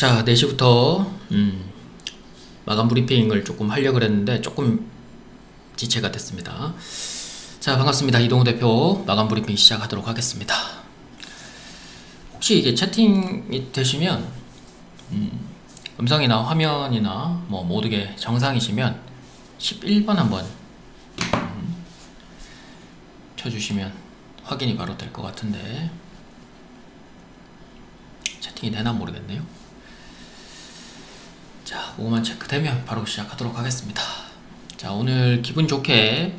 자, 4시부터 마감 브리핑을 조금 하려고 그랬는데 조금 지체가 됐습니다. 자, 반갑습니다. 이동우 대표 마감 브리핑 시작하도록 하겠습니다. 혹시 이게 채팅이 되시면 음성이나 화면이나 뭐 모두게 정상이시면 11번 한번 쳐주시면 확인이 바로 될 것 같은데 채팅이 되나 모르겠네요. 자, 그거만 체크되면 바로 시작하도록 하겠습니다. 자, 오늘 기분 좋게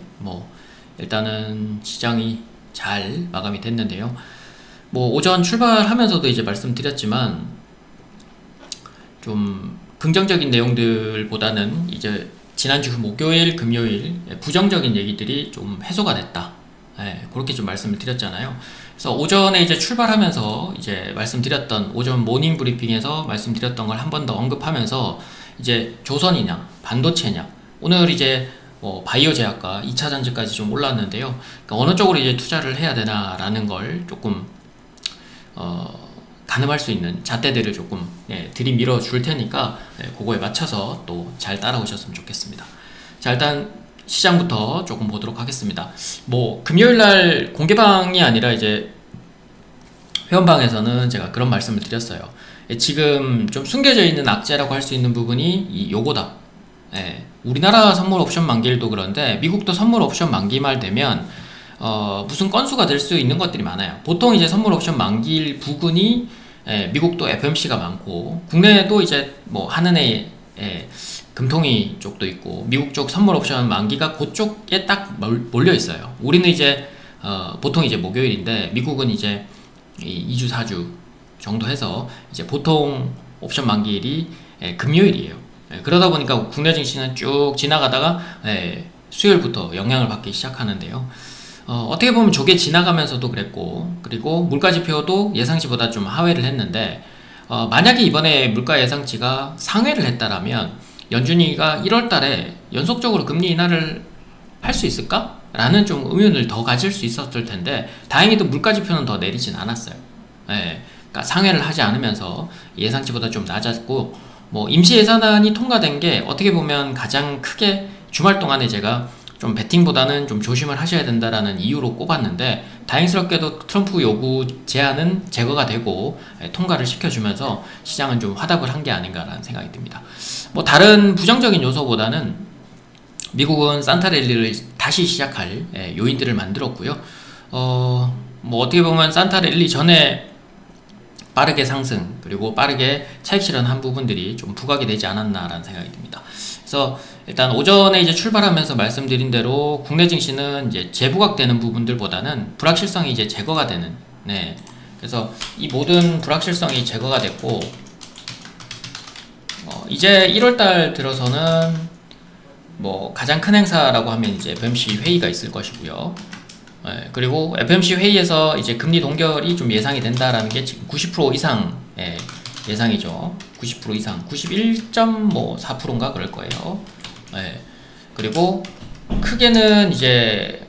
일단은 시장이 잘 마감이 됐는데요. 오전 출발하면서도 이제 말씀드렸지만 좀 긍정적인 내용들보다는 이제 지난주 목요일, 금요일 부정적인 얘기들이 좀 해소가 됐다. 그렇게 좀 말씀을 드렸잖아요. 그래서 오전에 이제 출발하면서 이제 말씀드렸던 오전 모닝 브리핑에서 말씀드렸던 걸 한 번 더 언급하면서 이제 조선이냐 반도체냐 오늘 이제 바이오 제약과 2차 전지까지 좀 올랐는데요. 그러니까 어느 쪽으로 이제 투자를 해야 되나라는 걸 조금 가늠할 수 있는 잣대들을 조금 들이밀어 줄 테니까 그거에 맞춰서 또 잘 따라오셨으면 좋겠습니다. 자, 일단 시장부터 조금 보도록 하겠습니다. 금요일날 공개방이 아니라 이제 회원방에서는 제가 그런 말씀을 드렸어요. 지금 좀 숨겨져 있는 악재라고 할 수 있는 부분이 요거다. 우리나라 선물 옵션 만기일도 그런데 미국도 선물 옵션 만기말 되면 무슨 건수가 될 수 있는 것들이 많아요. 보통 이제 선물 옵션 만기일 부근이 미국도 FMC가 많고 국내에도 이제 한은의 금통위 쪽도 있고 미국 쪽 선물 옵션 만기가 그쪽에 딱 몰려 있어요. 우리는 이제 보통 이제 목요일인데 미국은 이제 2주 4주 정도 해서 이제 보통 옵션 만기일이 금요일이에요. 그러다 보니까 국내 증시는 쭉 지나가다가 수요일부터 영향을 받기 시작하는데요. 어떻게 보면 저게 지나가면서도 그랬고, 그리고 물가지표도 예상치보다 좀 하회를 했는데 만약에 이번에 물가 예상치가 상회를 했다라면 연준이가 1월달에 연속적으로 금리 인하를 할 수 있을까? 라는 좀 의문을 더 가질 수 있었을 텐데 다행히도 물가지표는 더 내리진 않았어요. 그러니까 상회를 하지 않으면서 예상치보다 좀 낮았고, 임시 예산안이 통과된 게 어떻게 보면 가장 크게 주말 동안에 제가 좀 베팅보다는 좀 조심을 하셔야 된다라는 이유로 꼽았는데 다행스럽게도 트럼프 요구 제한은 제거가 되고 통과를 시켜주면서 시장은 좀 화답을 한 게 아닌가라는 생각이 듭니다. 다른 부정적인 요소보다는 미국은 산타랠리를 다시 시작할 요인들을 만들었고요. 어떻게 보면 산타랠리 전에 빠르게 상승 그리고 빠르게 차익 실현한 부분들이 좀 부각이 되지 않았나라는 생각이 듭니다. 그래서 일단 오전에 이제 출발하면서 말씀드린 대로 국내 증시는 이제 재부각되는 부분들보다는 불확실성이 이제 제거가 되는 그래서 이 모든 불확실성이 제거가 됐고 이제 1월달 들어서는 가장 큰 행사라고 하면 이제 FMC 회의가 있을 것이고요. 그리고 FMC 회의에서 이제 금리 동결이 좀 예상이 된다라는 게 지금 90% 이상 예상이죠. 90% 이상, 91.4%인가 그럴 거예요. 그리고 크게는 이제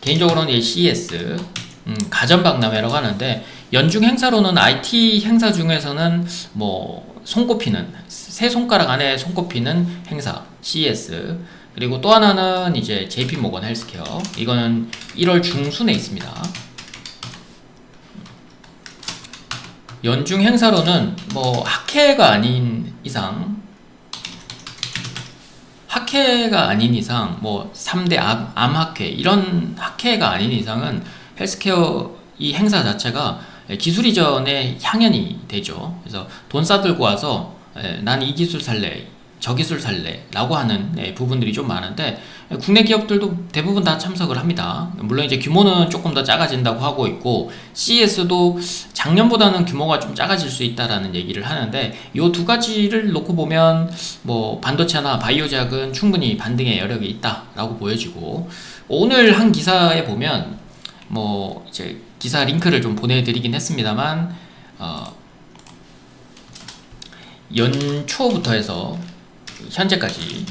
개인적으로는 CES 가전박람회라고 하는데 연중 행사로는 IT 행사 중에서는 손꼽히는 세 손가락 안에 손꼽히는 행사 CES 그리고 또 하나는 이제 JP모건 헬스케어 이거는 1월 중순에 있습니다. 연중 행사로는 학회가 아닌 이상 3대 암학회 이런 학회가 아닌 이상은 헬스케어 이 행사 자체가 기술 이전에 향연이 되죠. 그래서 돈 싸들고 와서 난 이 기술 살래 저 기술 살래 라고 하는 부분들이 좀 많은데 국내 기업들도 대부분 다 참석을 합니다. 물론 이제 규모는 조금 더 작아진다고 하고 있고 CES도 작년보다는 규모가 좀 작아질 수 있다라는 얘기를 하는데 이 두 가지를 놓고 보면 반도체나 바이오 제약은 충분히 반등의 여력이 있다라고 보여지고 오늘 한 기사에 보면 이제 기사 링크를 좀 보내드리긴 했습니다만 연초부터 해서 현재까지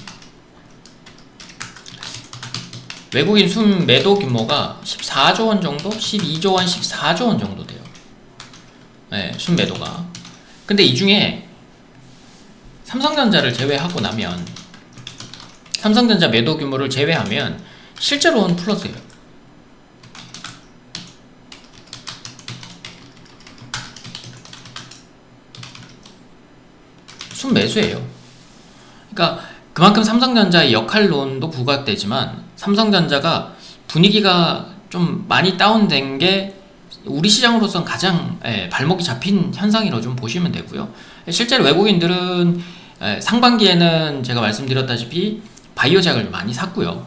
외국인 순매도 규모가 14조 원 정도? 12조 원, 14조 원 정도 돼요. 순매도가. 근데 이 중에 삼성전자를 제외하고 나면, 삼성전자 매도 규모를 제외하면 실제로는 플러스예요. 순매수예요. 그러니까 그만큼 삼성전자의 역할론도 부각되지만, 삼성전자가 분위기가 좀 많이 다운된 게 우리 시장으로선 가장 발목이 잡힌 현상이라고 좀 보시면 되고요. 실제로 외국인들은 상반기에는 제가 말씀드렸다시피 바이오 제약을 많이 샀고요.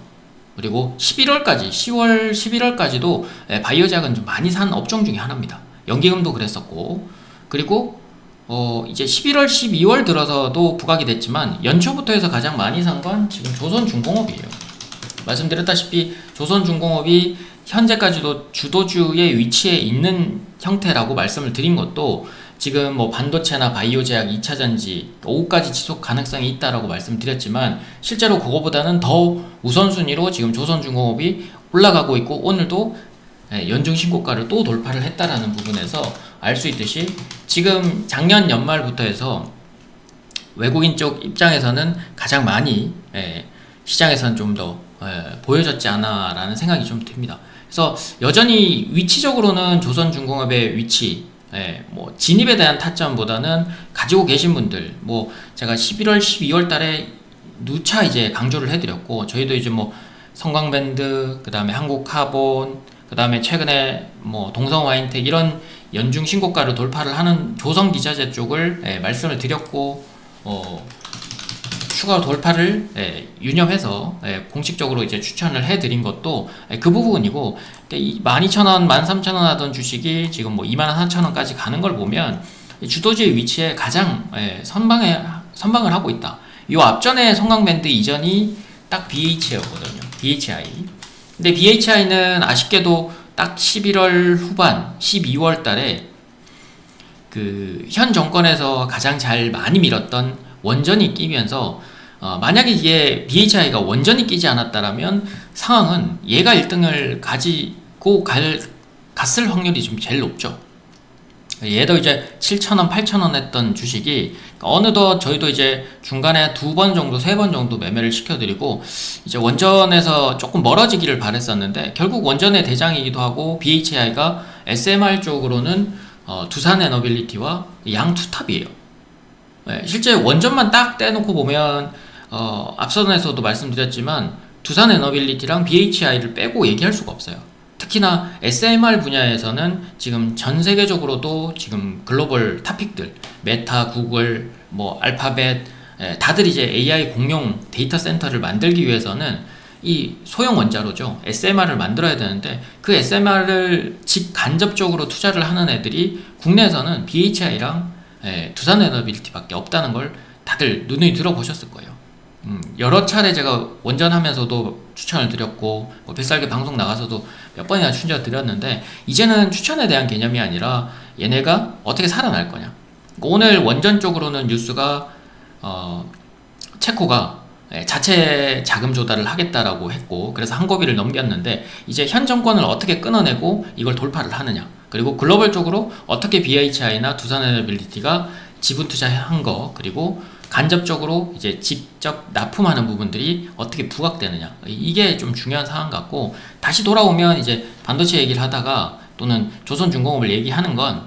그리고 11월까지, 10월, 11월까지도 바이오 제약은 좀 많이 산 업종 중에 하나입니다. 연기금도 그랬었고, 그리고 이제 11월, 12월 들어서도 부각이 됐지만 연초부터 해서 가장 많이 산 건 지금 조선중공업이에요. 말씀드렸다시피 조선중공업이 현재까지도 주도주의 위치에 있는 형태라고 말씀을 드린 것도 지금 뭐 반도체나 바이오 제약, 2차전지 오후까지 지속 가능성이 있다라고 말씀드렸지만, 실제로 그거보다는 더 우선순위로 지금 조선중공업이 올라가고 있고, 오늘도 연중 신고가를 또 돌파를 했다라는 부분에서 알 수 있듯이 지금 작년 연말부터 해서 외국인 쪽 입장에서는 가장 많이 시장에서는 좀 더 보여졌지 않아 라는 생각이 좀 듭니다. 그래서 여전히 위치적으로는 조선중공업의 위치, 뭐 진입에 대한 타점보다는 가지고 계신 분들, 뭐 제가 11월, 12월 달에 누차 이제 강조를 해드렸고, 저희도 이제 뭐 성광밴드, 그 다음에 한국카본, 그 다음에 최근에 뭐 동성와인텍 이런 연중 신고가를 돌파를 하는 조선기자재 쪽을 말씀을 드렸고, 추가 돌파를 유념해서 공식적으로 이제 추천을 해드린 것도 그 부분이고, 12,000원, 13,000원 하던 주식이 지금 뭐 24,000원까지 가는 걸 보면 주도주의 위치에 가장 선방을 하고 있다. 이 앞전에 성광밴드 이전이 딱 BH였거든요. BHI. 근데 BHI는 아쉽게도 딱 11월 후반, 12월 달에 그 현 정권에서 가장 잘 많이 밀었던 원전이 끼면서, 만약에 이게 BHI가 원전이 끼지 않았다라면 상황은 얘가 1등을 가지고 갔을 확률이 좀 제일 높죠. 얘도 이제 7,000원, 8,000원 했던 주식이 어느덧 저희도 이제 중간에 2번 정도, 3번 정도 매매를 시켜드리고 이제 원전에서 조금 멀어지기를 바랬었는데, 결국 원전의 대장이기도 하고 BHI가 SMR 쪽으로는 두산에너빌리티와 양투탑이에요. 실제 원전만 딱 떼놓고 보면 앞선에서도 말씀드렸지만 두산에너빌리티랑 BHI를 빼고 얘기할 수가 없어요. 특히나 SMR 분야에서는 지금 전 세계적으로도 지금 글로벌 탑픽들, 메타, 구글, 뭐 알파벳, 다들 이제 AI 공용 데이터 센터를 만들기 위해서는 이 소형 원자로죠, SMR을 만들어야 되는데, 그 SMR을 직간접적으로 투자를 하는 애들이 국내에서는 BHI랑 두산에너빌리티 밖에 없다는 걸 다들 눈에 들어보셨을 거예요. 여러 차례 제가 원전하면서도 추천을 드렸고, 뭐 뱃살개 방송 나가서도 몇 번이나 추천을 드렸는데, 이제는 추천에 대한 개념이 아니라 얘네가 어떻게 살아날 거냐. 오늘 원전 쪽으로는 뉴스가 체코가 자체 자금 조달을 하겠다라고 했고, 그래서 한고비를 넘겼는데, 이제 현 정권을 어떻게 끊어내고 이걸 돌파를 하느냐, 그리고 글로벌 쪽으로 어떻게 BHI나 두산에너빌리티가 지분 투자한 거, 그리고 간접적으로 이제 직접 납품하는 부분들이 어떻게 부각되느냐, 이게 좀 중요한 사안 같고, 다시 돌아오면 이제 반도체 얘기를 하다가 또는 조선중공업을 얘기하는 건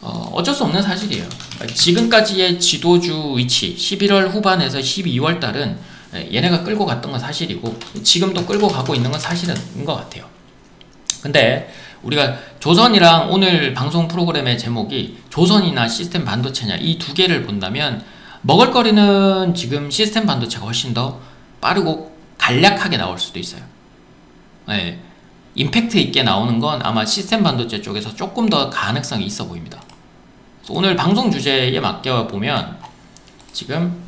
어쩔 수 없는 사실이에요. 지금까지의 지도주 위치, 11월 후반에서 12월 달은 얘네가 끌고 갔던 건 사실이고, 지금도 끌고 가고 있는 건 사실인 것 같아요. 근데 우리가 조선이랑 오늘 방송 프로그램의 제목이 조선이나 시스템 반도체냐, 이 두 개를 본다면 먹을거리는 지금 시스템 반도체가 훨씬 더 빠르고 간략하게 나올 수도 있어요. 임팩트 있게 나오는 건 아마 시스템 반도체 쪽에서 조금 더 가능성이 있어 보입니다. 오늘 방송 주제에 맡겨 보면, 지금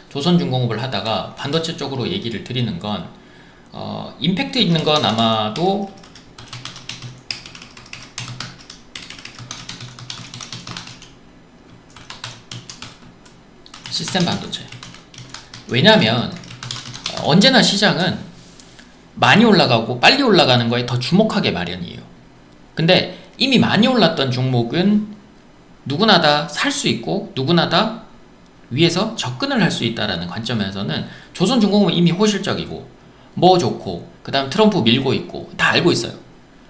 조선중공업을 하다가 반도체 쪽으로 얘기를 드리는 건 임팩트 있는 건 아마도 시스템 반도체. 왜냐하면 언제나 시장은 많이 올라가고 빨리 올라가는 거에 더 주목하게 마련이에요. 근데 이미 많이 올랐던 종목은 누구나 다 살 수 있고 누구나 다 위에서 접근을 할 수 있다라는 관점에서는 조선중공업은 이미 호실적이고 뭐 좋고 그 다음 트럼프 밀고 있고 다 알고 있어요.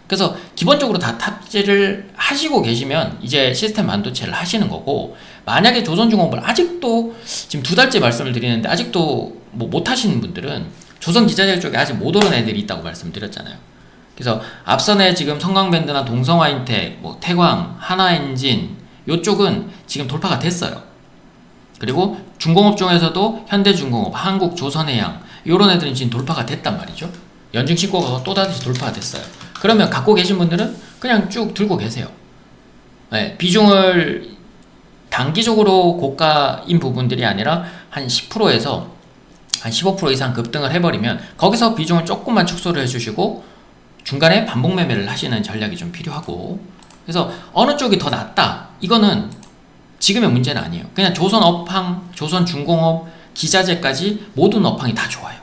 그래서 기본적으로 다 탑재를 하시고 계시면 이제 시스템 반도체를 하시는 거고, 만약에 조선중공업을 아직도 지금 2달째 말씀을 드리는데 아직도 뭐 못 하시는 분들은 조선기자재 쪽에 아직 못 오른 애들이 있다고 말씀드렸잖아요. 그래서 앞선에 지금 성광밴드나 동성화인텍, 뭐 태광, 하나엔진 요쪽은 지금 돌파가 됐어요. 그리고 중공업 중에서도 현대중공업, 한국조선해양 요런 애들은 지금 돌파가 됐단 말이죠. 연중신고가 또다시 돌파가 됐어요. 그러면 갖고 계신 분들은 그냥 쭉 들고 계세요. 네, 비중을 단기적으로 고가인 부분들이 아니라 한 10%에서 한 15% 이상 급등을 해버리면 거기서 비중을 조금만 축소를 해주시고 중간에 반복 매매를 하시는 전략이 좀 필요하고, 그래서 어느 쪽이 더 낫다 이거는 지금의 문제는 아니에요. 그냥 조선 업황, 조선 중공업, 기자재까지 모든 업황이 다 좋아요.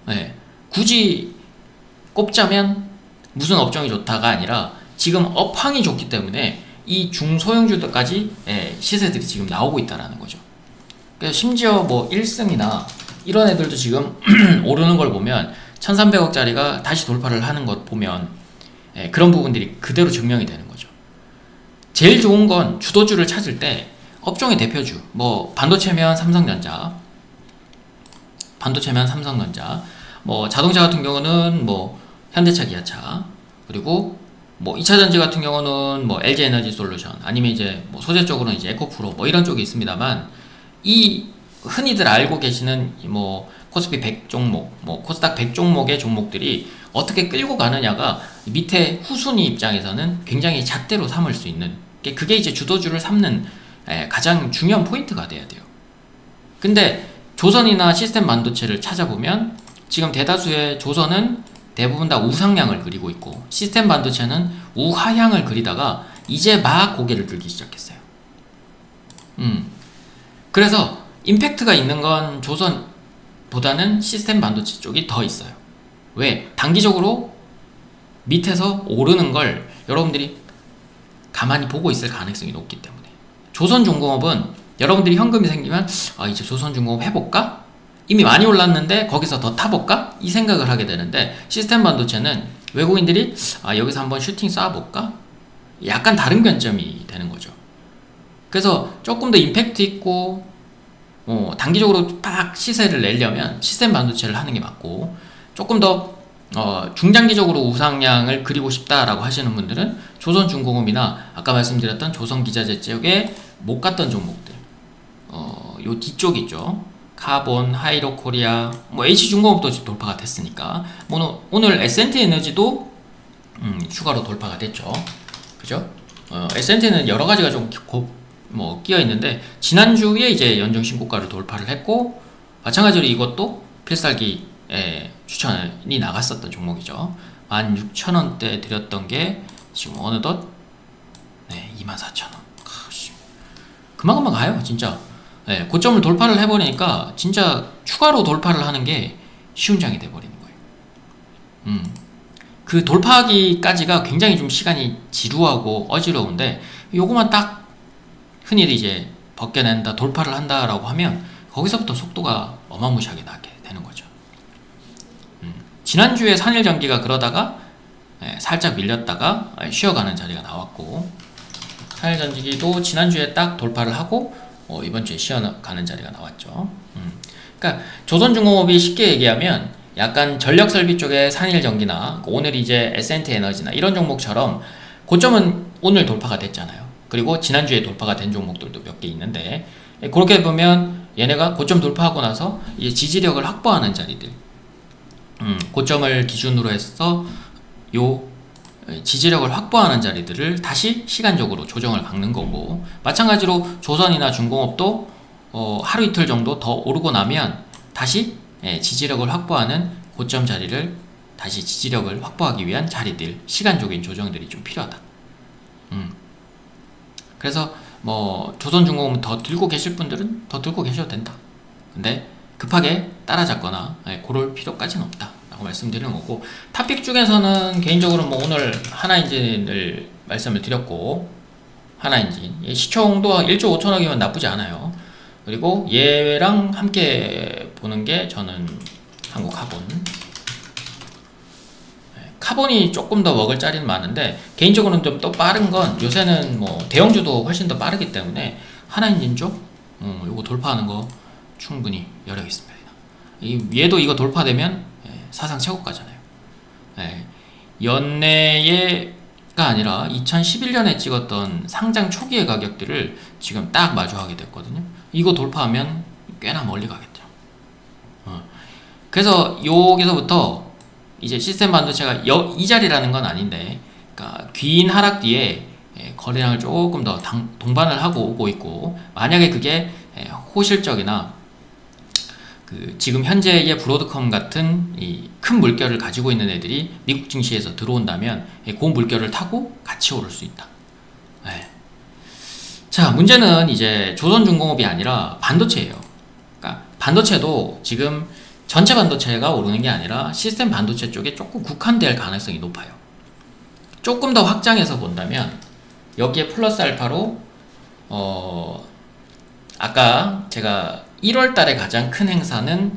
네, 굳이 꼽자면 무슨 업종이 좋다가 아니라 지금 업황이 좋기 때문에 이 중소형주들까지 시세들이 지금 나오고 있다는 거죠. 그래서 심지어 뭐 1승이나 이런 애들도 지금 오르는 걸 보면 1300억짜리가 다시 돌파를 하는 것 보면 그런 부분들이 그대로 증명이 되는 거죠. 제일 좋은 건 주도주를 찾을 때 업종의 대표주, 뭐 반도체면 삼성전자, 뭐 자동차 같은 경우는 뭐 현대차, 기아차, 그리고 뭐 2차전지 같은 경우는 뭐 LG에너지솔루션, 아니면 이제 뭐 소재 쪽으로는 이제 에코프로 뭐 이런 쪽이 있습니다만, 이 흔히들 알고 계시는 뭐 코스피 100 종목, 뭐 코스닥 100 종목의 종목들이 어떻게 끌고 가느냐가 밑에 후순위 입장에서는 굉장히 잣대로 삼을 수 있는, 그게 이제 주도주를 삼는 가장 중요한 포인트가 돼야 돼요. 근데 조선이나 시스템 반도체를 찾아보면 지금 대다수의 조선은 대부분 다 우상향을 그리고 있고 시스템 반도체는 우하향을 그리다가 이제 막 고개를 들기 시작했어요. 그래서 임팩트가 있는 건 조선보다는 시스템 반도체 쪽이 더 있어요. 왜? 단기적으로 밑에서 오르는 걸 여러분들이 가만히 보고 있을 가능성이 높기 때문에. 조선중공업은 여러분들이 현금이 생기면 이제 조선중공업 해볼까? 이미 많이 올랐는데 거기서 더 타볼까? 이 생각을 하게 되는데, 시스템 반도체는 외국인들이 여기서 한번 슈팅 쏴볼까? 약간 다른 관점이 되는 거죠. 그래서 조금 더 임팩트 있고 단기적으로 딱 시세를 내려면 시스템 반도체를 하는 게 맞고, 조금 더 중장기적으로 우상향을 그리고 싶다라고 하시는 분들은 조선중공업이나 아까 말씀드렸던 조선기자재 쪽에 못 갔던 종목들, 요 뒤쪽 있죠. 카본, 하이로코리아, 뭐 H중공업도 지금 돌파가 됐으니까, 오늘 S&T에너지도 추가로 돌파가 됐죠. 그죠? S&T는 여러 가지가 좀 끼어 있는데, 지난주에 이제 연중 신고가를 돌파를 했고, 마찬가지로 이것도 필살기 추천이 나갔었던 종목이죠. 16,000원대 드렸던 게 지금 어느덧 24,000원. 금방금방 가요 진짜. 고점을 돌파를 해버리니까 진짜 추가로 돌파를 하는 게 쉬운 장이 돼버리는 거예요. 그 돌파하기까지가 굉장히 좀 시간이 지루하고 어지러운데, 요거만 딱 흔히들 이제 벗겨낸다, 돌파를 한다라고 하면 거기서부터 속도가 어마무시하게 나게 되는 거죠. 지난주에 산일전기가 그러다가 살짝 밀렸다가 쉬어가는 자리가 나왔고, 산일전기도 지난주에 딱 돌파를 하고 이번주에 쉬어가는 자리가 나왔죠. 그러니까 조선중공업이 쉽게 얘기하면 약간 전력설비 쪽에 산일전기나 오늘 이제 S&T에너지나 이런 종목처럼 고점은 오늘 돌파가 됐잖아요. 그리고 지난주에 돌파가 된 종목들도 몇 개 있는데, 그렇게 보면 얘네가 고점 돌파하고 나서 이제 지지력을 확보하는 자리들, 고점을 기준으로 해서 요 지지력을 확보하는 자리들을 다시 시간적으로 조정을 박는 거고, 마찬가지로 조선이나 중공업도 하루 이틀 정도 더 오르고 나면 다시 지지력을 확보하는 고점 자리를 다시 지지력을 확보하기 위한 자리들, 시간적인 조정들이 좀 필요하다. 그래서 뭐 조선중공업은 더 들고 계실 분들은 더 들고 계셔도 된다. 근데 급하게 따라잡거나 그럴 필요까지는 없다 라고 말씀드리는 거고, 탑픽 중에서는 개인적으로 뭐 오늘 하나인진을 말씀을 드렸고, 하나엔진. 시총도 1조 5천억이면 나쁘지 않아요. 그리고 얘랑 함께 보는 게 저는 한국카본. 카본이 조금 더 먹을 자리는 많은데 개인적으로는 좀 더 빠른 건 요새는 뭐 대형주도 훨씬 더 빠르기 때문에 하나엔진 쪽 요거 돌파하는 거 충분히 여력 있습니다. 얘도 이거 돌파되면 사상 최고가잖아요. 연내가 아니라 2011년에 찍었던 상장 초기의 가격들을 지금 딱 마주하게 됐거든요. 이거 돌파하면 꽤나 멀리 가겠죠. 그래서 여기서부터 이제 시스템 반도체가 이 자리라는 건 아닌데, 그러니까 긴 하락 뒤에 거래량을 조금 더 동반을 하고 오고 있고, 만약에 그게 호실적이나 지금 현재의 브로드컴 같은 이 큰 물결을 가지고 있는 애들이 미국 증시에서 들어온다면 그 물결을 타고 같이 오를 수 있다. 자, 문제는 이제 조선중공업이 아니라 반도체예요. 그러니까 반도체도 지금 전체 반도체가 오르는 게 아니라 시스템 반도체 쪽에 조금 국한될 가능성이 높아요. 조금 더 확장해서 본다면 여기에 플러스 알파로 아까 제가 1월 달에 가장 큰 행사는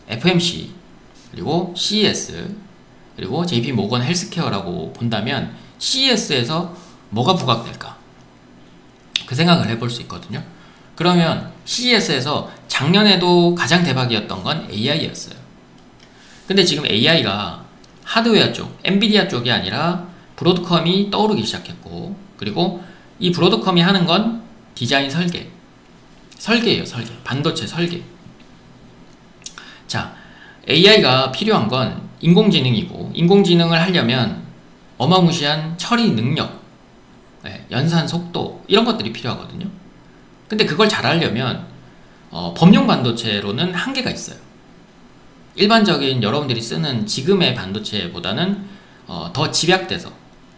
FMC, 그리고 CES, 그리고 JP 모건 헬스케어라고 본다면 CES에서 뭐가 부각될까? 그 생각을 해볼 수 있거든요. 그러면 CES에서 작년에도 가장 대박이었던 건 AI였어요. 근데 지금 AI가 하드웨어 쪽, 엔비디아 쪽이 아니라 브로드컴이 떠오르기 시작했고, 그리고 이 브로드컴이 하는 건 디자인 설계예요. 설계. 반도체 설계. 자, AI가 필요한 건 인공지능이고, 인공지능을 하려면 어마무시한 처리 능력, 연산 속도, 이런 것들이 필요하거든요. 근데 그걸 잘 하려면 범용 반도체로는 한계가 있어요. 일반적인 여러분들이 쓰는 지금의 반도체보다는 더 집약돼서,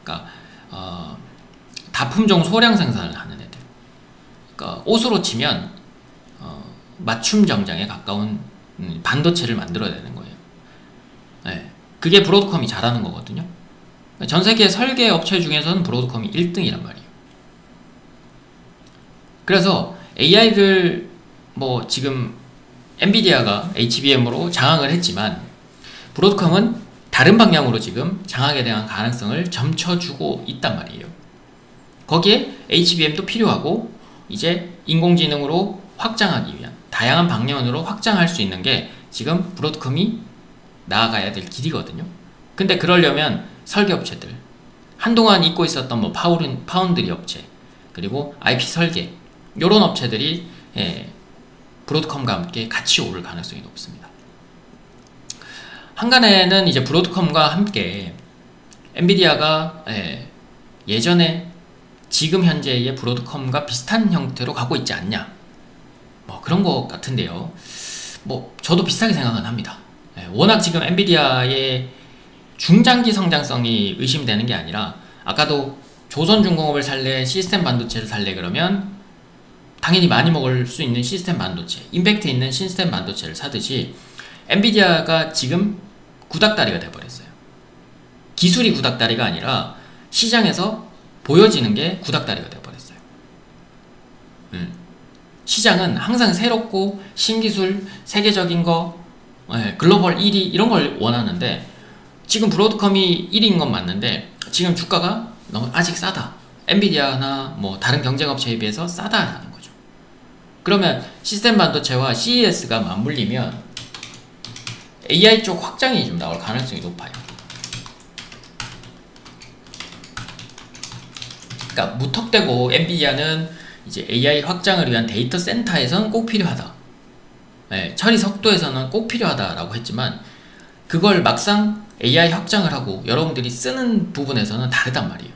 그러니까 다품종 소량 생산을 하는 애들, 그러니까 옷으로 치면 맞춤 정장에 가까운 반도체를 만들어내는 거예요. 그게 브로드컴이 잘하는 거거든요. 전 세계 설계 업체 중에서는 브로드컴이 1등이란 말이에요. 그래서 AI를 뭐 지금 엔비디아가 HBM으로 장악을 했지만 브로드컴은 다른 방향으로 지금 장악에 대한 가능성을 점쳐주고 있단 말이에요. 거기에 HBM도 필요하고, 이제 인공지능으로 확장하기 위한 다양한 방면으로 확장할 수 있는 게 지금 브로드컴이 나아가야 될 길이거든요. 근데 그러려면 설계업체들, 한동안 잊고 있었던 뭐 파운드리 업체, 그리고 IP 설계, 요런 업체들이 브로드컴과 함께 같이 오를 가능성이 높습니다. 한간에는 이제 브로드컴과 함께 엔비디아가 예전에 지금 현재의 브로드컴과 비슷한 형태로 가고 있지 않냐, 뭐 그런 것 같은데요. 뭐 저도 비슷하게 생각은 합니다. 워낙 지금 엔비디아의 중장기 성장성이 의심되는 게 아니라, 아까도 조선중공업을 살래, 시스템 반도체를 살래 그러면 당연히 많이 먹을 수 있는 시스템 반도체, 임팩트 있는 시스템 반도체를 사듯이 엔비디아가 지금 구닥다리가 돼버렸어요. 기술이 구닥다리가 아니라 시장에서 보여지는 게 구닥다리가 돼버렸어요. 시장은 항상 새롭고 신기술, 세계적인 거, 글로벌 1위 이런 걸 원하는데, 지금 브로드컴이 1위인 건 맞는데 지금 주가가 너무 아직 싸다, 엔비디아나 뭐 다른 경쟁업체에 비해서 싸다라는 거죠. 그러면 시스템 반도체와 CES가 맞물리면 AI 쪽 확장이 좀 나올 가능성이 높아요. 그러니까 무턱대고 엔비디아는 이제 AI 확장을 위한 데이터 센터에서는 꼭 필요하다, 처리 속도에서는 꼭 필요하다라고 했지만, 그걸 막상 AI 확장을 하고 여러분들이 쓰는 부분에서는 다르단 말이에요.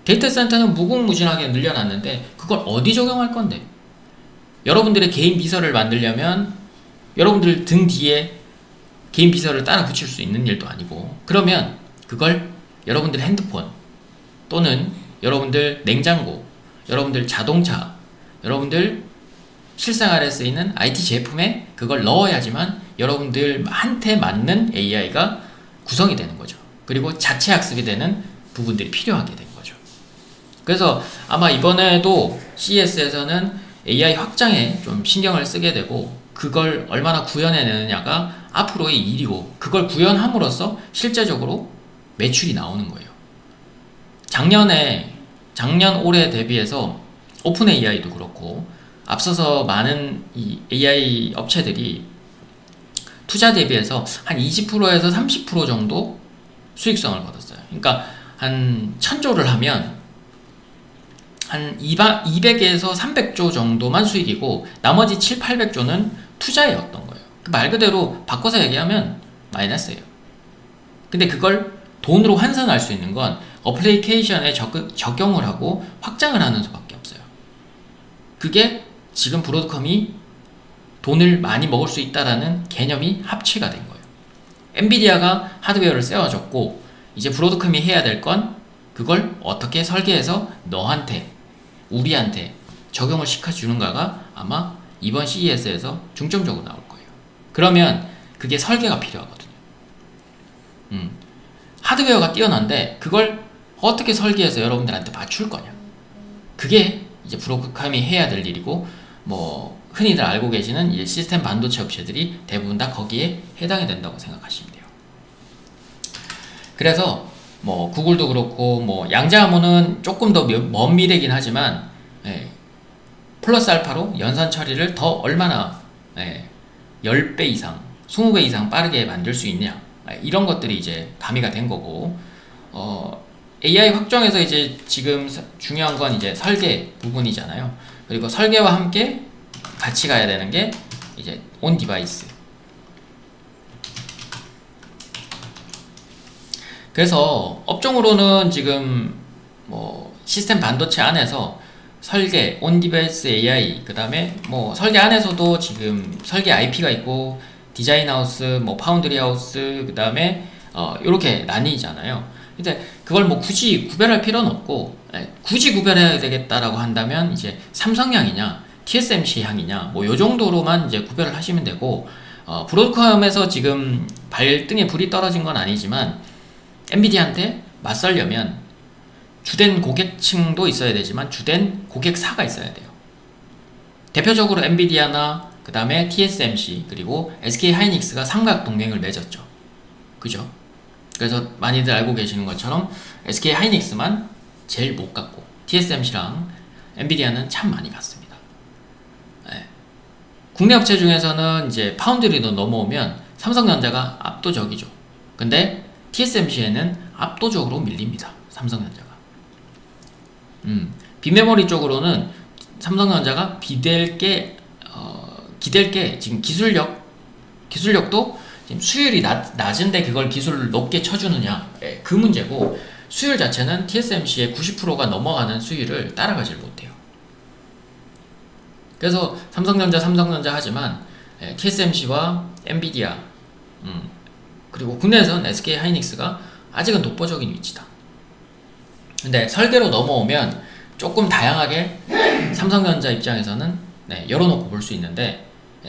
데이터 센터는 무궁무진하게 늘려놨는데 그걸 어디 적용할 건데? 여러분들의 개인 비서를 만들려면 여러분들 등 뒤에 개인 비서를 따라 붙일 수 있는 일도 아니고, 그러면 그걸 여러분들 핸드폰 또는 여러분들 냉장고, 여러분들 자동차, 여러분들 실생활에 쓰이는 IT 제품에 그걸 넣어야지만 여러분들한테 맞는 AI가 구성이 되는 거죠. 그리고 자체 학습이 되는 부분들이 필요하게 된 거죠. 그래서 아마 이번에도 CES에서는 AI 확장에 좀 신경을 쓰게 되고, 그걸 얼마나 구현해내느냐가 앞으로의 일이고, 그걸 구현함으로써 실제적으로 매출이 나오는 거예요. 작년 올해 대비해서 오픈 AI도 그렇고 앞서서 많은 이 AI 업체들이 투자 대비해서 한 20%에서 30% 정도 수익성을 거뒀어요. 그러니까 한 1000조를 하면 한 200에서 300조 정도만 수익이고 나머지 7, 800조는 투자였던 거예요. 말 그대로 바꿔서 얘기하면 마이너스예요. 근데 그걸 돈으로 환산할 수 있는 건 어플리케이션에 적용을 하고 확장을 하는 수밖에 없어요. 그게 지금 브로드컴이 돈을 많이 먹을 수 있다라는 개념이 합치가 된 거예요. 엔비디아가 하드웨어를 세워줬고, 이제 브로드컴이 해야 될 건 그걸 어떻게 설계해서 너한테, 우리한테 적용을 시켜주는가가 아마 이번 CES에서 중점적으로 나올 거예요. 그러면 그게 설계가 필요하거든요. 하드웨어가 뛰어난데 그걸 어떻게 설계해서 여러분들한테 맞출 거냐, 그게 이제 브로드컴이 해야 될 일이고, 뭐 흔히들 알고 계시는 이제 시스템 반도체 업체들이 대부분 다 거기에 해당이 된다고 생각하시면 돼요. 그래서 뭐 구글도 그렇고, 뭐 양자암호는 조금 더 먼 미래긴 하지만, 플러스 알파로 연산 처리를 더 얼마나 10배 이상, 20배 이상 빠르게 만들 수 있냐, 이런 것들이 이제 가미가 된 거고, AI 확정에서 이제 지금 중요한 건 이제 설계 부분이잖아요. 그리고 설계와 함께 같이 가야 되는 게 이제 온 디바이스. 그래서 업종으로는 지금 뭐 시스템 반도체 안에서 설계, 온 디바이스 AI, 그 다음에 뭐 설계 안에서도 지금 설계 IP가 있고, 디자인 하우스, 뭐 파운드리 하우스, 그 다음에 이렇게 나뉘잖아요. 근데 그걸 뭐 굳이 구별할 필요는 없고, 굳이 구별해야 되겠다라고 한다면 이제 삼성향이냐 TSMC 향이냐 뭐 요 정도로만 이제 구별을 하시면 되고, 브로드컴에서 지금 발등에 불이 떨어진 건 아니지만 엔비디아한테 맞서려면 주된 고객층도 있어야 되지만 주된 고객사가 있어야 돼요. 대표적으로 엔비디아나 그 다음에 TSMC 그리고 SK 하이닉스가 삼각 동맹을 맺었죠. 그죠? 그래서 많이들 알고 계시는 것처럼 SK 하이닉스만 제일 못 갔고 TSMC랑 엔비디아는 참 많이 갔습니다. 국내 업체 중에서는 이제 파운드리도 넘어오면 삼성전자가 압도적이죠. 근데 TSMC에는 압도적으로 밀립니다. 삼성전자가. 빈메모리 쪽으로는 삼성전자가 기댈 게 지금 기술력도 지금 수율이 낮은데 그걸 기술을 높게 쳐주느냐, 그 문제고, 수율 자체는 TSMC의 90%가 넘어가는 수율을 따라가질 못해요. 그래서 삼성전자 하지만 TSMC와 엔비디아, 그리고 국내에서는 SK 하이닉스가 아직은 독보적인 위치다. 근데 설계로 넘어오면 조금 다양하게 삼성전자 입장에서는 열어놓고 볼 수 있는데,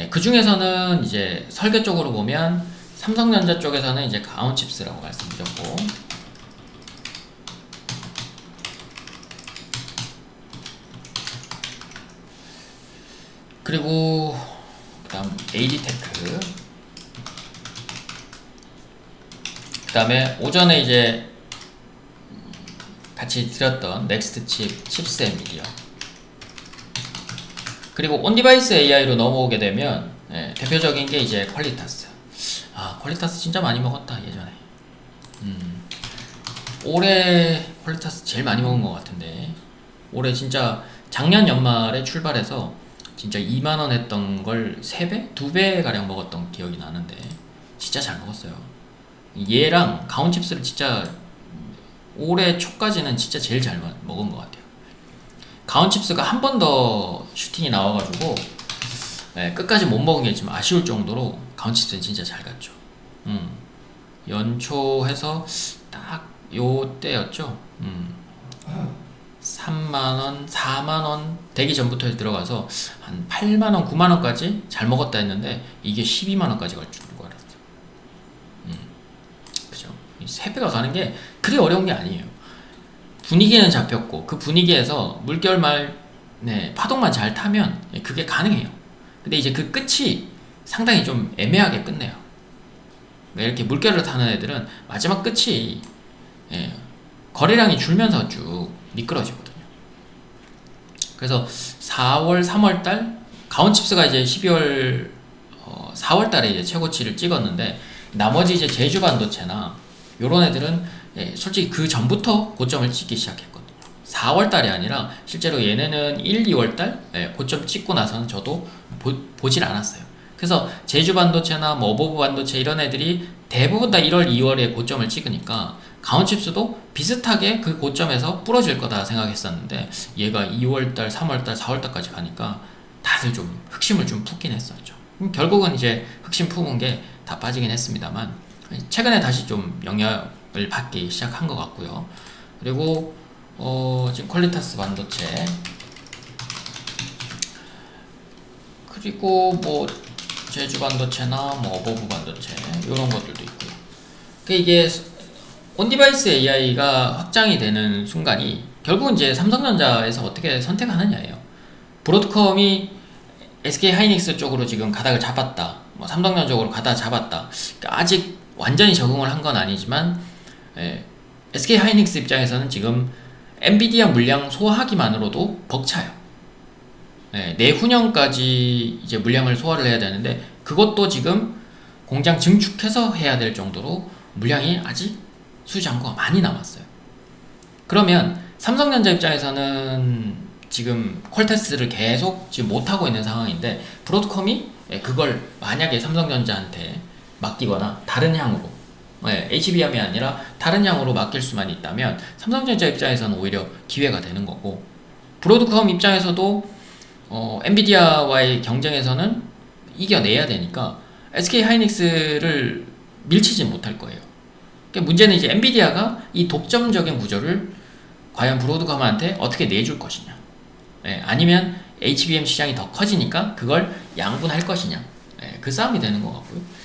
그 중에서는 이제 설계 쪽으로 보면 삼성전자 쪽에서는 이제 가온칩스라고 말씀드렸고, 그리고 그 다음 AD테크, 그 다음에 오전에 이제 같이 드렸던 넥스트칩, 칩셋 미디어, 그리고 온디바이스 AI로 넘어오게 되면 대표적인 게 이제 퀄리타스. 퀄리타스 진짜 많이 먹었다 예전에. 올해 퀄리타스 제일 많이 먹은 것 같은데, 올해 진짜 작년 연말에 출발해서 진짜 2만원 했던 걸 3배? 2배 가량 먹었던 기억이 나는데 진짜 잘 먹었어요. 얘랑 가온칩스를 진짜 올해 초까지는 진짜 제일 잘 먹은 것 같아요. 가온칩스가 한 번 더 슈팅이 나와가지고 끝까지 못 먹은 게 좀 아쉬울 정도로 가온칩스는 진짜 잘 갔죠. 연초해서 딱 요 때였죠. 3만원, 4만원 되기 전부터 들어가서 한 8만원, 9만원까지 잘 먹었다 했는데 이게 12만원까지 갈 줄은 알았어요. 그죠? 3배가 가는 게 그리 어려운 게 아니에요. 분위기는 잡혔고 그 분위기에서 물결만 파동만 잘 타면 그게 가능해요. 근데 이제 그 끝이 상당히 좀 애매하게 끝내요. 이렇게 물결을 타는 애들은 마지막 끝이 거래량이 줄면서 쭉 미끄러지거든요. 그래서 4월, 3월달 가온칩스가 이제 12월 4월달에 이제 최고치를 찍었는데 나머지 이제 제주 반도체나 요런 애들은 솔직히 그 전부터 고점을 찍기 시작했거든요. 4월달이 아니라 실제로 얘네는 1, 2월달 고점 찍고 나서는 저도 보질 않았어요. 그래서 제주 반도체나 뭐 어버브 반도체 이런 애들이 대부분 다 1월, 2월에 고점을 찍으니까 가온칩스도 비슷하게 그 고점에서 부러질 거다 생각했었는데 얘가 2월달, 3월달, 4월달까지 가니까 다들 좀 흑심을 좀 푸긴 했었죠. 결국은 이제 흑심 품은 게 다 빠지긴 했습니다만 최근에 다시 좀 영향을 받기 시작한 것 같고요. 그리고 지금 퀄리타스 반도체 그리고 뭐 제주 반도체나 뭐 어버브 반도체 이런 것들도 있고요. 이게 온디바이스 AI가 확장이 되는 순간이 결국은 이제 삼성전자에서 어떻게 선택하느냐예요. 브로드컴이 SK 하이닉스 쪽으로 지금 가닥을 잡았다. 뭐 삼성전자 쪽으로 가닥 잡았다. 그러니까 아직 완전히 적응을 한 건 아니지만 SK 하이닉스 입장에서는 지금 엔비디아 물량 소화하기만으로도 벅차요. 내후년까지 이제 물량을 소화를 해야 되는데 그것도 지금 공장 증축해서 해야 될 정도로 물량이 아직 수주 잔고가 많이 남았어요. 그러면 삼성전자 입장에서는 지금 퀄테스트를 계속 지금 못하고 있는 상황인데 브로드컴이 그걸 만약에 삼성전자한테 맡기거나 다른 향으로 HBM이 아니라 다른 향으로 맡길 수만 있다면 삼성전자 입장에서는 오히려 기회가 되는 거고 브로드컴 입장에서도 엔비디아와의 경쟁에서는 이겨내야 되니까 SK 하이닉스를 밀치지 못할 거예요. 그러니까 문제는 이제 엔비디아가 이 독점적인 구조를 과연 브로드컴한테 어떻게 내줄 것이냐 아니면 HBM 시장이 더 커지니까 그걸 양분할 것이냐 그 싸움이 되는 것 같고요.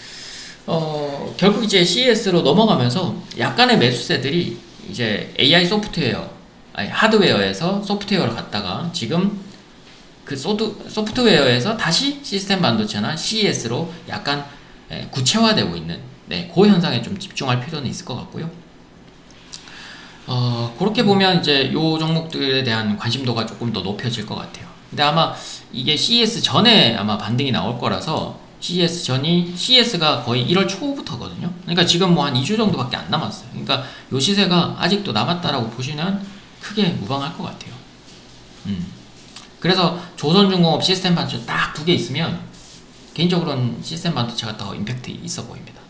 결국 이제 CES로 넘어가면서 약간의 매수세들이 이제 AI 소프트웨어 하드웨어에서 소프트웨어로 갔다가 지금 그 소프트웨어에서 다시 시스템 반도체나 CES로 약간 구체화되고 있는 그 현상에 좀 집중할 필요는 있을 것 같고요. 그렇게 보면 이제 요 종목들에 대한 관심도가 조금 더 높여질 것 같아요. 근데 아마 이게 CES 전에 아마 반등이 나올 거라서 CES가 거의 1월 초부터거든요. 그러니까 지금 뭐 한 2주 정도밖에 안 남았어요. 그러니까 요 시세가 아직도 남았다라고 보시면 크게 무방할 것 같아요. 그래서 조선중공업 시스템 반도체 딱 두 개 있으면 개인적으로는 시스템 반도체가 더 임팩트 있어 보입니다.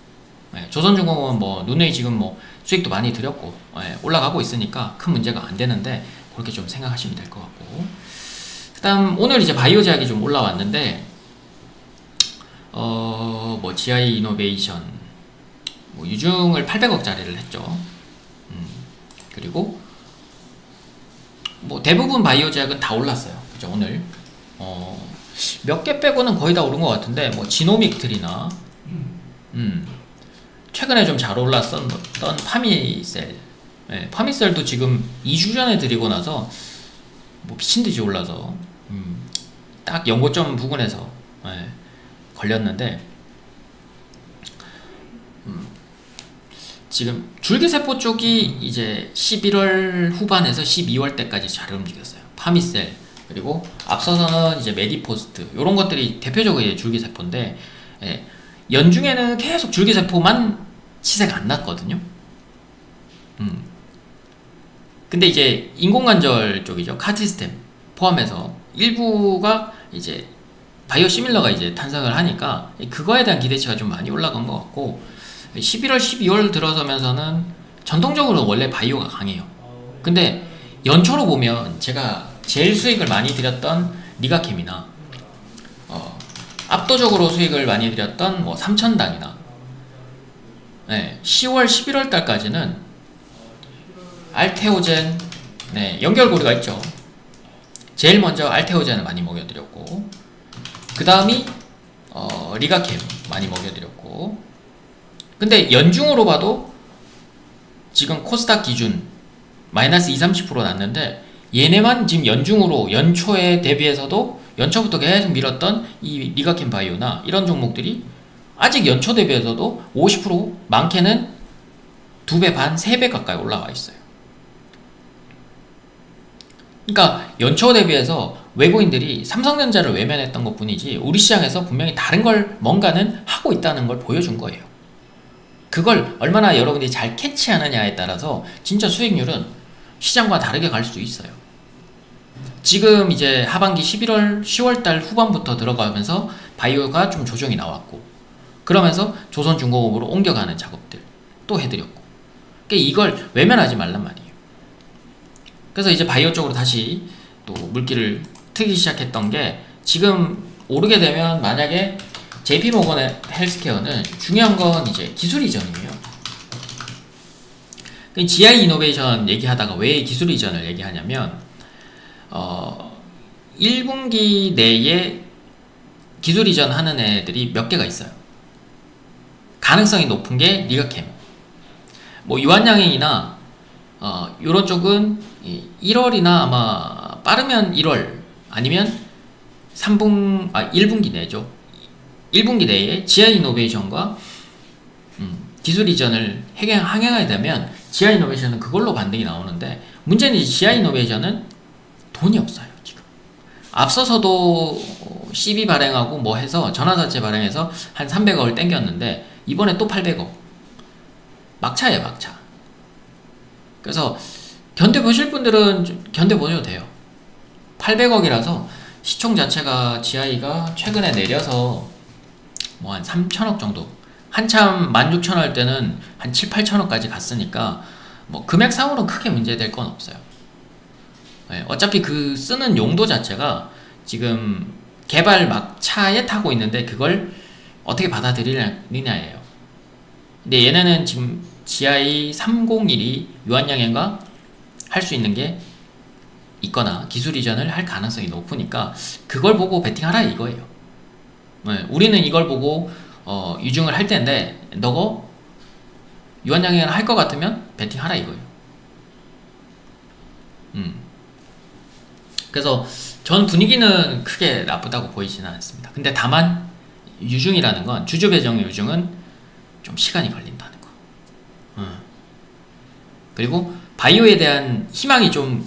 조선중공업은 뭐 누누이 지금 뭐 수익도 많이 들였고 올라가고 있으니까 큰 문제가 안 되는데 그렇게 좀 생각하시면 될 것 같고 그 다음 오늘 이제 바이오제약이 좀 올라왔는데 뭐 GI 이노베이션 뭐 유중을 800억짜리를 했죠. 그리고 뭐 대부분 바이오제약은 다 올랐어요. 그죠? 오늘 몇 개 빼고는 거의 다 오른 것 같은데 뭐 지노믹트리나 최근에 좀 잘 올랐던 파미셀 파미셀도 지금 2주 전에 드리고 나서 뭐 미친듯이 올라서 딱 연고점 부근에서 걸렸는데 지금 줄기세포 쪽이 이제 11월 후반에서 12월 때까지 잘 움직였어요. 파미셀 그리고 앞서서는 이제 메디포스트 이런 것들이 대표적으로 이제 줄기세포인데 연중에는 계속 줄기세포만 시세가 안 났거든요. 근데 이제 인공관절 쪽이죠. 카티스템 포함해서 일부가 이제 바이오 시밀러가 이제 탄생을 하니까 그거에 대한 기대치가 좀 많이 올라간 것 같고 11월, 12월 들어서면서는 전통적으로 원래 바이오가 강해요. 근데 연초로 보면 제가 제일 수익을 많이 드렸던 리가캠이나 압도적으로 수익을 많이 드렸던 뭐 삼천당이나 10월, 11월 달까지는 알테오젠 연결고리가 있죠. 제일 먼저 알테오젠을 많이 먹여드렸고 그 다음이 리가캠 많이 먹여드렸고 근데 연중으로 봐도 지금 코스닥 기준 마이너스 20, 30% 났는데 얘네만 지금 연중으로 연초에 대비해서도 연초부터 계속 밀었던 이 리가캠 바이오나 이런 종목들이 아직 연초 대비해서도 50% 많게는 2배 반, 3배 가까이 올라와 있어요. 그러니까 연초 대비해서 외국인들이 삼성전자를 외면했던 것 뿐이지 우리 시장에서 분명히 다른 걸 뭔가는 하고 있다는 걸 보여준 거예요. 그걸 얼마나 여러분들이 잘 캐치하느냐에 따라서 진짜 수익률은 시장과 다르게 갈 수 있어요. 지금 이제 하반기 11월, 10월달 후반부터 들어가면서 바이오가 좀 조정이 나왔고 그러면서 조선중공업으로 옮겨가는 작업들 또 해드렸고 그러니까 이걸 외면하지 말란 말이에요. 그래서 이제 바이오 쪽으로 다시 또 물기를 트기 시작했던 게 지금 오르게 되면 만약에 JP모건 헬스케어는 중요한 건 이제 기술 이전이에요. GI 이노베이션 얘기하다가 왜 기술 이전을 얘기하냐면 1분기 내에 기술 이전 하는 애들이 몇 개가 있어요. 가능성이 높은 게 리가캠, 뭐 유한양행이나 요런 쪽은 1월이나 아마 빠르면 1월 아니면 1분기 내죠. 1분기 내에 GI 이노베이션과 기술 이전을 항행하게 되면 GI 이노베이션은 그걸로 반등이 나오는데 문제는 이제 GI 이노베이션은 돈이 없어요. 지금 앞서서도 CB 발행하고 뭐 해서 전환사채 발행해서 한 300억을 땡겼는데 이번에 또 800억 막차예요. 막차. 그래서 견뎌보실 분들은 좀 견뎌보셔도 돼요. 800억이라서 시총 자체가 GI가 최근에 내려서 뭐 한 3천억 정도, 한참 16,000원 할 때는 한 7, 8천억까지 갔으니까 뭐 금액상으로는 크게 문제될 건 없어요. 네, 어차피 그 쓰는 용도 자체가 지금 개발 막차에 타고 있는데 그걸 어떻게 받아들이느냐예요. 근데 얘네는 지금 GI 301이 유한양행과 할 수 있는 게 있거나 기술 이전을 할 가능성이 높으니까 그걸 보고 베팅하라 이거예요. 네, 우리는 이걸 보고 유증을 할 텐데 너가 유한양행을 할 것 같으면 베팅하라 이거예요. 그래서 전 분위기는 크게 나쁘다고 보이지는 않습니다. 근데 다만 유증이라는 건 주주 배정 유증은 좀 시간이 걸린다는 거. 그리고 바이오에 대한 희망이 좀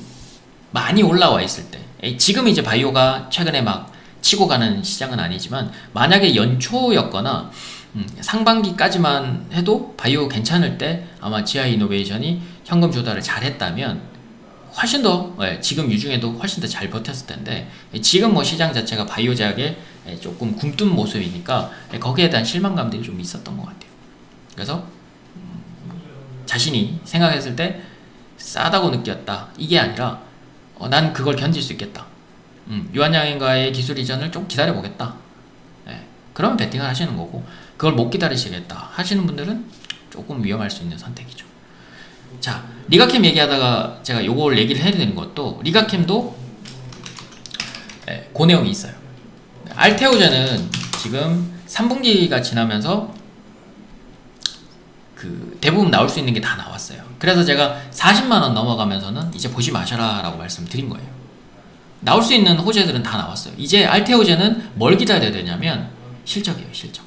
많이 올라와 있을 때, 지금 이제 바이오가 최근에 막 치고 가는 시장은 아니지만 만약에 연초였거나 상반기까지만 해도 바이오 괜찮을 때 아마 GI 이노베이션이 현금 조달을 잘 했다면 훨씬 더 지금 유중에도 훨씬 더 잘 버텼을 텐데 지금 뭐 시장 자체가 바이오 제약에 조금 굼뜬 모습이니까 거기에 대한 실망감들이 좀 있었던 것 같아요. 그래서 자신이 생각했을 때 싸다고 느꼈다 이게 아니라 난 그걸 견딜 수 있겠다. 유한양행과의 기술 이전을 좀 기다려 보겠다. 그러면 베팅을 하시는 거고 그걸 못 기다리시겠다 하시는 분들은 조금 위험할 수 있는 선택이죠. 자, 리가캠 얘기하다가 제가 요걸 얘기를 해드리는 것도 리가캠도 그 내용이 있어요. 알테오제는 지금 3분기가 지나면서 그 대부분 나올 수 있는 게 다 나왔어요. 그래서 제가 40만원 넘어가면서는 이제 보지 마셔라 라고 말씀드린 거예요. 나올 수 있는 호재들은 다 나왔어요. 이제 알테오제는 뭘 기다려야 되냐면 실적이에요. 실적.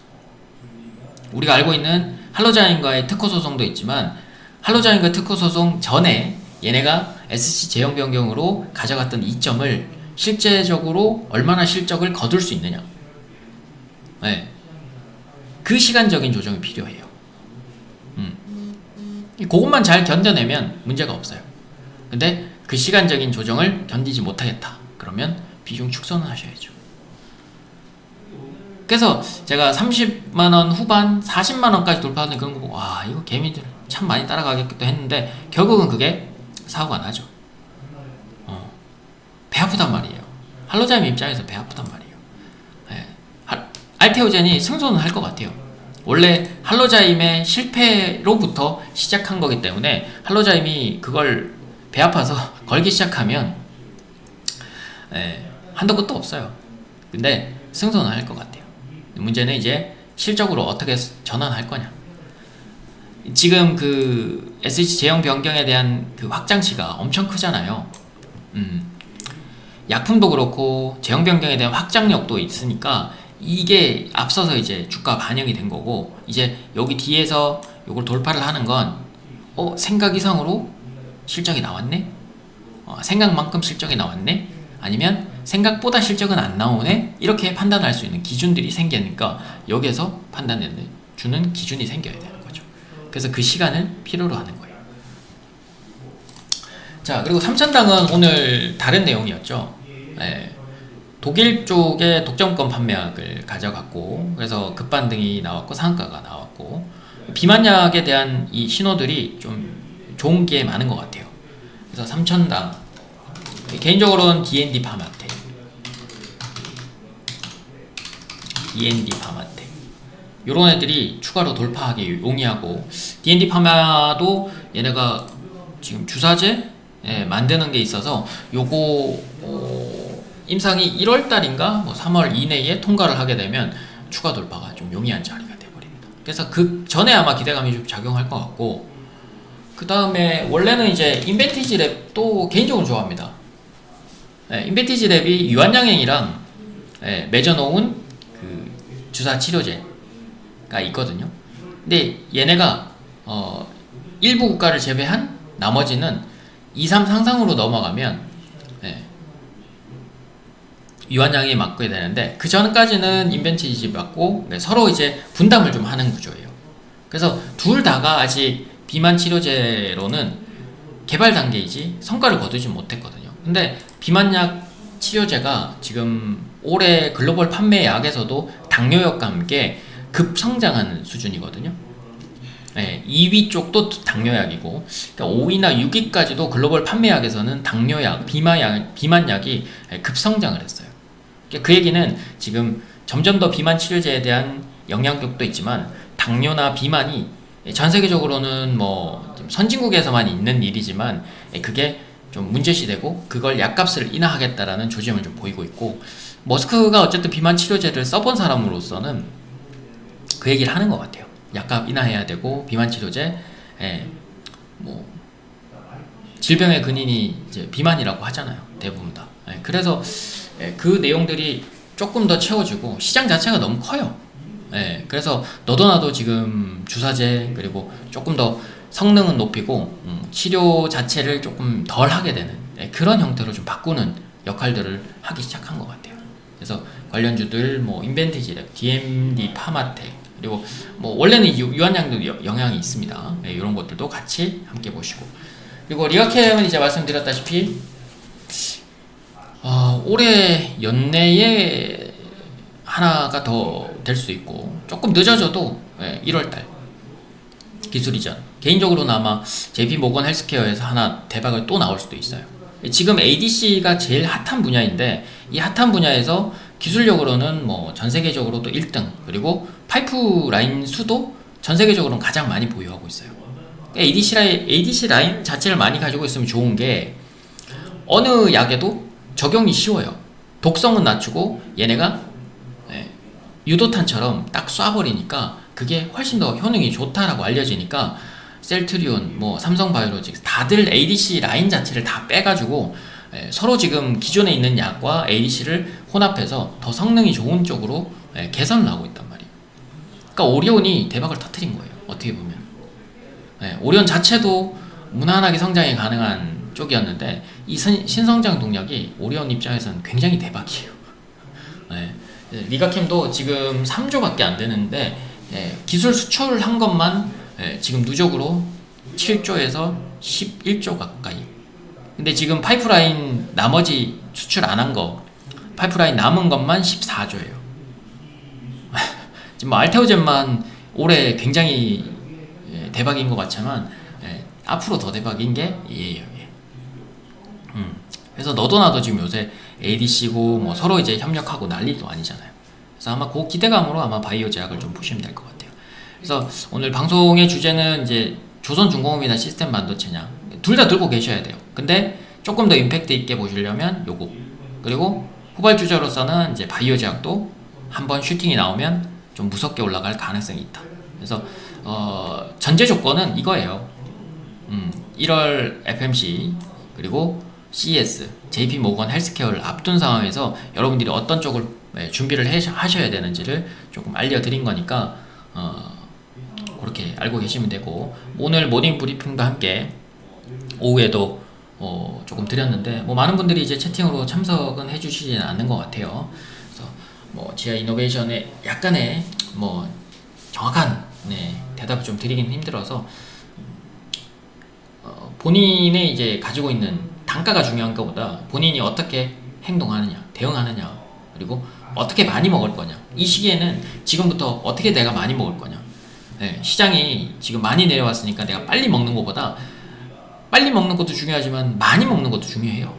우리가 알고 있는 할로자인과의 특허 소송도 있지만 할로자인과 특허 소송 전에 얘네가 SC 제형 변경으로 가져갔던 이점을 실제적으로 얼마나 실적을 거둘 수 있느냐. 그 시간적인 조정이 필요해요. 그것만 잘 견뎌내면 문제가 없어요. 근데 그 시간적인 조정을 견디지 못하겠다. 그러면 비중 축소는 하셔야죠. 그래서 제가 30만원 후반 40만원까지 돌파하는 그런 거 보고 와 이거 개미들 참 많이 따라가겠다 했는데 결국은 그게 사고가 나죠. 배 아프단 말이에요. 할로자임 입장에서 배 아프단 말이에요. 알테오젠이 승소는 할 것 같아요. 원래 할로자임의 실패로부터 시작한 거기 때문에 할로자임이 그걸 배 아파서 걸기 시작하면 한도 끝도 없어요. 근데 승소는 할 것 같아요. 문제는 이제 실적으로 어떻게 전환할 거냐. 지금 그 SC 제형 변경에 대한 그 확장치가 엄청 크잖아요. 약품도 그렇고 제형 변경에 대한 확장력도 있으니까 이게 앞서서 이제 주가 반영이 된 거고, 이제 여기 뒤에서 요걸 돌파를 하는 건 생각 이상으로 실적이 나왔네? 생각만큼 실적이 나왔네? 아니면 생각보다 실적은 안 나오네? 이렇게 판단할 수 있는 기준들이 생기니까 여기에서 판단해주는 기준이 생겨야 되는 거죠. 그래서 그 시간을 필요로 하는 거예요. 자, 그리고 삼천당은 오늘 다른 내용이었죠. 네, 독일 쪽에 독점권 판매약을 가져갔고, 그래서 급반등이 나왔고 상한가가 나왔고, 비만약에 대한 이 신호들이 좀 좋은 게 많은 것 같아요. 그래서 삼천당, 개인적으로는 D&D 파마텍, D&D 파마텍 요런 애들이 추가로 돌파하기 용이하고, D&D 파마도 얘네가 지금 주사제 만드는 게 있어서 요거 임상이 1월달인가 뭐 3월 이내에 통과를 하게 되면 추가 돌파가 좀 용이한 자리가 돼버립니다. 그래서 그 전에 아마 기대감이 좀 작용할 것 같고, 그 다음에 원래는 이제 인벤티지 랩도 개인적으로 좋아합니다. 인벤티지 랩이 유한양행이랑 맺어놓은 그 주사 치료제가 있거든요. 근데 얘네가 일부 국가를 제외한 나머지는 2, 3 상상으로 넘어가면 유한양행이 맞게 되는데, 그 전까지는 인벤티지 맞고 서로 이제 분담을 좀 하는 구조예요. 그래서 둘 다가 아직 비만 치료제로는 개발 단계이지 성과를 거두지 못했거든요. 근데 비만약 치료제가 지금 올해 글로벌 판매약에서도 당뇨약과 함께 급성장하는 수준이거든요. 2위 쪽도 당뇨약이고, 그러니까 5위나 6위까지도 글로벌 판매약에서는 당뇨약, 비만약이 급성장을 했어요. 그 얘기는 지금 점점 더 비만 치료제에 대한 영향력도 있지만, 당뇨나 비만이 전 세계적으로는 뭐 선진국에서만 있는 일이지만 그게 좀 문제시되고 그걸 약값을 인하하겠다라는 조짐을 좀 보이고 있고, 머스크가 어쨌든 비만 치료제를 써본 사람으로서는 그 얘기를 하는 것 같아요. 약값 인하해야 되고, 비만 치료제, 뭐 질병의 근인이 이제 비만이라고 하잖아요, 대부분 다. 그래서 그 내용들이 조금 더 채워지고, 시장 자체가 너무 커요. 그래서 너도 나도 지금 주사제, 그리고 조금 더 성능은 높이고 치료 자체를 조금 덜 하게 되는 그런 형태로 좀 바꾸는 역할들을 하기 시작한 것 같아요. 그래서 관련주들 뭐 인벤티지랩, DMD 파마텍, 그리고 뭐 원래는 유한양도 영향이 있습니다. 이런 것들도 같이 함께 보시고, 그리고 리가캠은 이제 말씀드렸다시피 올해 연내에 하나가 더 될 수 있고, 조금 늦어져도 1월달 기술 이전, 개인적으로는 아마 JP모건 헬스케어에서 하나 대박을 또 나올 수도 있어요. 지금 ADC가 제일 핫한 분야인데, 이 핫한 분야에서 기술력으로는 뭐 전 세계적으로도 1등, 그리고 파이프라인 수도 전 세계적으로는 가장 많이 보유하고 있어요. ADC 라인 자체를 많이 가지고 있으면 좋은 게, 어느 약에도 적용이 쉬워요. 독성은 낮추고 얘네가 유도탄처럼 딱 쏴버리니까 그게 훨씬 더 효능이 좋다라고 알려지니까, 셀트리온, 뭐 삼성바이오로직스 다들 ADC 라인 자체를 다 빼가지고 서로 지금 기존에 있는 약과 ADC를 혼합해서 더 성능이 좋은 쪽으로 개선을 하고 있단 말이에요. 그러니까 오리온이 대박을 터뜨린 거예요, 어떻게 보면. 오리온 자체도 무난하게 성장이 가능한 쪽이었는데, 이 신성장 동력이 오리온 입장에서는 굉장히 대박이에요. 리가캠도 지금 3조밖에 안 되는데 기술 수출한 것만 지금 누적으로 7조에서 11조 가까이. 근데 지금 파이프라인 나머지 수출 안 한 거, 파이프라인 남은 것만 14조예요. 지금 뭐 알테오젠만 올해 굉장히 대박인 것 같지만 앞으로 더 대박인 게 얘예요. 그래서 너도 나도 지금 요새 ADC고 뭐 서로 이제 협력하고 난리도 아니잖아요. 그래서 아마 그 기대감으로 아마 바이오 제약을 좀 보시면 될 것 같아요. 그래서 오늘 방송의 주제는 이제 조선중공업이나 시스템 반도체냐, 둘 다 들고 계셔야 돼요. 근데 조금 더 임팩트 있게 보시려면 요거, 그리고 후발주자로서는 이제 바이오 제약도 한번 슈팅이 나오면 좀 무섭게 올라갈 가능성이 있다. 그래서 전제 조건은 이거예요. 1월 FMC 그리고 CES, JP 모건 헬스케어를 앞둔 상황에서 여러분들이 어떤 쪽을 준비를 하셔야 되는지를 조금 알려드린 거니까 그렇게 알고 계시면 되고, 오늘 모닝 브리핑과 함께 오후에도 조금 드렸는데 많은 분들이 이제 채팅으로 참석은 해주시지는 않는 것 같아요. 그래서 지아 이노베이션의 약간의 정확한 대답을 좀 드리긴 힘들어서 본인의 이제 가지고 있는 단가가 중요한 것보다 본인이 어떻게 행동하느냐, 대응하느냐, 그리고 어떻게 많이 먹을 거냐, 이 시기에는 지금부터 어떻게 내가 많이 먹을 거냐. 시장이 지금 많이 내려왔으니까 내가 빨리 먹는 것보다, 빨리 먹는 것도 중요하지만 많이 먹는 것도 중요해요.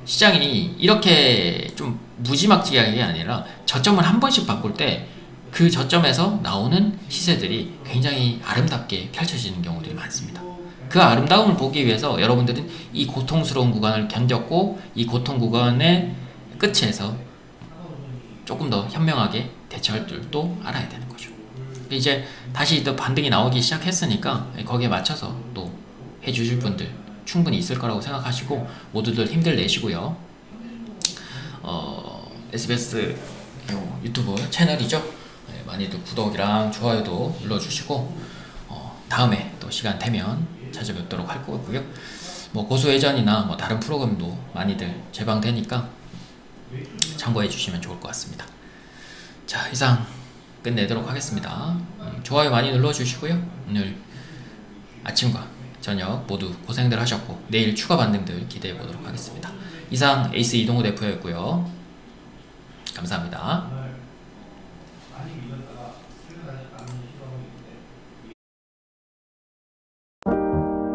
시장이 이렇게 좀 무지막지하게 아니라 저점을 한 번씩 바꿀 때 그 저점에서 나오는 시세들이 굉장히 아름답게 펼쳐지는 경우들이 많습니다. 그 아름다움을 보기 위해서 여러분들은 이 고통스러운 구간을 견뎠고, 이 고통 구간의 끝에서 조금 더 현명하게 대처할 줄도 알아야 되는 거죠. 이제 다시 또 반등이 나오기 시작했으니까 거기에 맞춰서 또 해주실 분들 충분히 있을 거라고 생각하시고 모두들 힘들 내시고요. SBS 유튜브 채널이죠. 많이들 구독이랑 좋아요도 눌러주시고 다음에 또 시간 되면 찾아뵙도록 할 거고요. 고소회전이나 다른 프로그램도 많이들 제방되니까 참고해 주시면 좋을 것 같습니다. 자, 이상 끝내도록 하겠습니다. 좋아요 많이 눌러주시고요. 오늘 아침과 저녁 모두 고생들 하셨고 내일 추가 반등들 기대해 보도록 하겠습니다. 이상 에이스 이동우 대표였고요. 감사합니다.